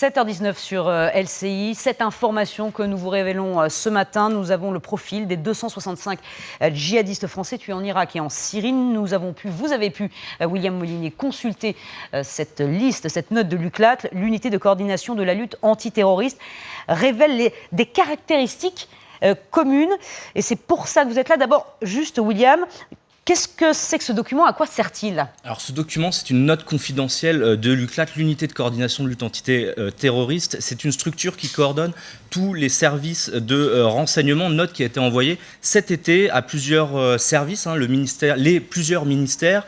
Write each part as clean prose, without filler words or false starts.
7h19 sur LCI. Cette information que nous vous révélons ce matin, nous avons le profil des 265 djihadistes français tués en Irak et en Syrie. Vous avez pu, William Molinier, consulter cette liste, cette note de l'UCLAT. L'unité de coordination de la lutte antiterroriste révèle des caractéristiques communes. Et c'est pour ça que vous êtes là. D'abord, juste William, qu'est-ce que c'est que ce document? À quoi sert-il? Alors ce document, c'est une note confidentielle de l'UCLAT, l'unité de coordination de lutte antiterroriste. C'est une structure qui coordonne tous les services de renseignement. Note qui a été envoyée cet été à plusieurs services, plusieurs ministères,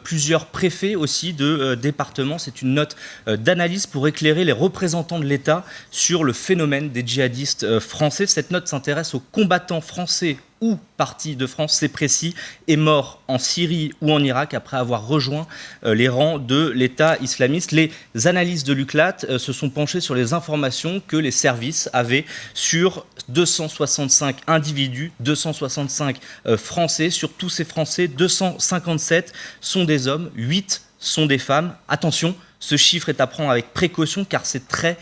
plusieurs préfets aussi de départements. C'est une note d'analyse pour éclairer les représentants de l'État sur le phénomène des djihadistes français. Cette note s'intéresse aux combattants français ou partis de France, c'est précis, est mort en Syrie ou en Irak après avoir rejoint les rangs de l'État islamiste. Les analyses de l'UCLAT se sont penchées sur les informations que les services avaient sur 265 individus, 265 Français. Sur tous ces Français, 257 sont des hommes, 8 sont des femmes. Attention, ce chiffre est à prendre avec précaution car c'est très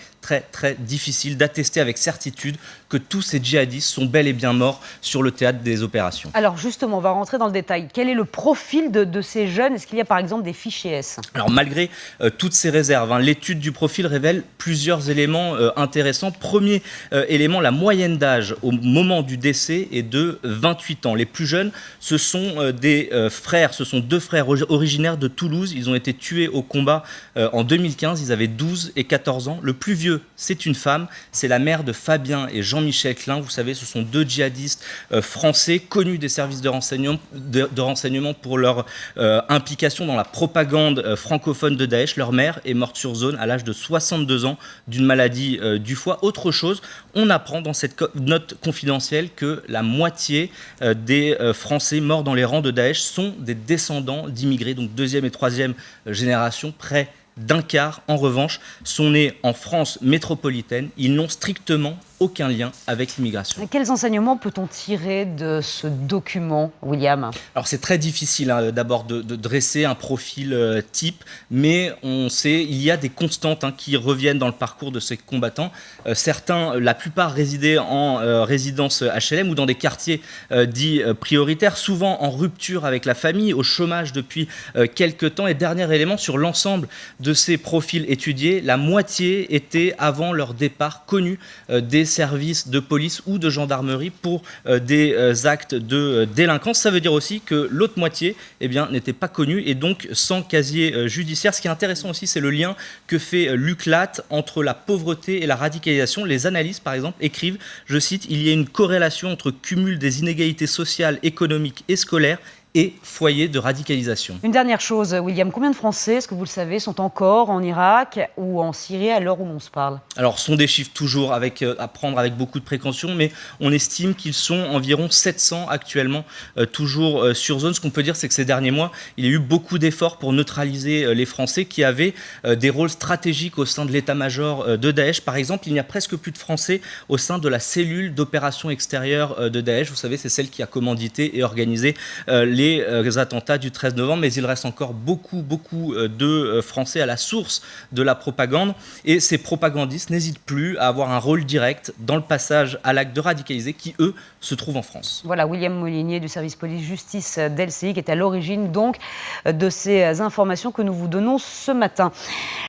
difficile d'attester avec certitude que tous ces djihadistes sont bel et bien morts sur le théâtre des opérations. Alors justement, on va rentrer dans le détail. Quel est le profil de ces jeunes? Est-ce qu'il y a par exemple des fichiers S? Alors malgré toutes ces réserves, l'étude du profil révèle plusieurs éléments intéressants. Premier élément, la moyenne d'âge au moment du décès est de 28 ans. Les plus jeunes, ce sont des frères, ce sont deux frères originaires de Toulouse. Ils ont été tués au combat en 2015, ils avaient 12 et 14 ans. Le plus vieux, c'est une femme, c'est la mère de Fabien et Jean-Michel Klein. Vous savez, ce sont deux djihadistes français connus des services de renseignement pour leur implication dans la propagande francophone de Daesh. Leur mère est morte sur zone à l'âge de 62 ans d'une maladie du foie. Autre chose, on apprend dans cette note confidentielle que la moitié des Français morts dans les rangs de Daesh sont des descendants d'immigrés, donc deuxième et troisième génération, près d'un quart, en revanche, sont nés en France métropolitaine. Ils n'ont strictement aucun lien avec l'immigration. Quels enseignements peut-on tirer de ce document, William? Alors c'est très difficile d'abord de dresser un profil type, mais on sait il y a des constantes qui reviennent dans le parcours de ces combattants. Certains, la plupart résidaient en résidence HLM ou dans des quartiers dits prioritaires, souvent en rupture avec la famille, au chômage depuis quelques temps. Et dernier élément, sur l'ensemble de ces profils étudiés, la moitié étaient avant leur départ connus des services de police ou de gendarmerie pour des actes de délinquance. Ça veut dire aussi que l'autre moitié n'était pas connue et donc sans casier judiciaire. Ce qui est intéressant aussi, c'est le lien que fait l'UCLAT entre la pauvreté et la radicalisation. Les analystes, par exemple, écrivent, je cite, « Il y a une corrélation entre cumul des inégalités sociales, économiques et scolaires et foyer de radicalisation. » Une dernière chose, William, combien de Français, est-ce que vous le savez, sont encore en Irak ou en Syrie à l'heure où l'on se parle? Alors, ce sont des chiffres toujours à prendre avec beaucoup de précaution, mais on estime qu'ils sont environ 700 actuellement, toujours sur zone. Ce qu'on peut dire, c'est que ces derniers mois, il y a eu beaucoup d'efforts pour neutraliser les Français qui avaient des rôles stratégiques au sein de l'état-major de Daesh. Par exemple, il n'y a presque plus de Français au sein de la cellule d'opération extérieure de Daesh. Vous savez, c'est celle qui a commandité et organisé les attentats du 13 novembre, mais il reste encore beaucoup de Français à la source de la propagande et ces propagandistes n'hésitent plus à avoir un rôle direct dans le passage à l'acte de radicaliser qui, eux, se trouvent en France. Voilà, William Molinier du service police-justice d'LCI qui est à l'origine donc de ces informations que nous vous donnons ce matin.